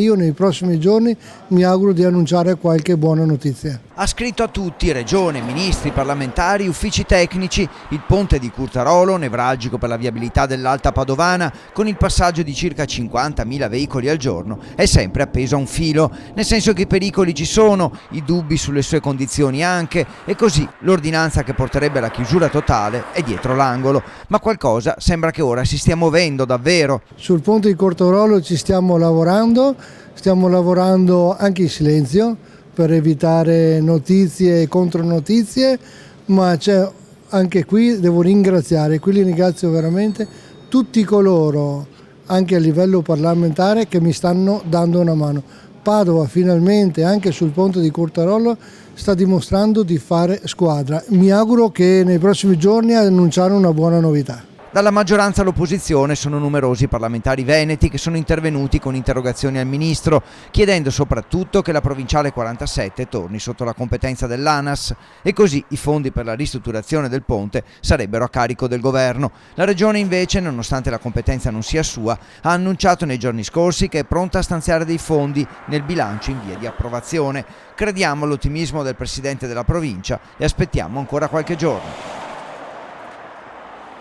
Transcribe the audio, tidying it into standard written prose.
io nei prossimi giorni mi auguro di annunciare qualche buona notizia. Ha scritto a tutti, regione, ministri, parlamentari, uffici tecnici, il ponte di Curtarolo, nevralgico per la viabilità dell'Alta Padovana, con il passaggio di circa 50.000 veicoli al giorno, è sempre appeso a un filo, nel senso che i pericoli ci sono, i dubbi sulle sue condizioni anche, e così l'ordinanza che porterebbe alla chiusura totale è dietro l'angolo, ma qualcosa sembra che ora si stia muovendo davvero. Sul ponte di Curtarolo ci stiamo lavorando anche in silenzio, per evitare notizie e contronotizie, ma c'è anche qui, devo ringraziare, qui li ringrazio veramente tutti coloro, anche a livello parlamentare, che mi stanno dando una mano. Padova finalmente, anche sul ponte di Curtarolo, sta dimostrando di fare squadra. Mi auguro che nei prossimi giorni annunciare una buona novità. Dalla maggioranza all'opposizione sono numerosi i parlamentari veneti che sono intervenuti con interrogazioni al Ministro, chiedendo soprattutto che la provinciale 47 torni sotto la competenza dell'ANAS e così i fondi per la ristrutturazione del ponte sarebbero a carico del governo. La Regione invece, nonostante la competenza non sia sua, ha annunciato nei giorni scorsi che è pronta a stanziare dei fondi nel bilancio in via di approvazione. Crediamo all'ottimismo del Presidente della provincia e aspettiamo ancora qualche giorno.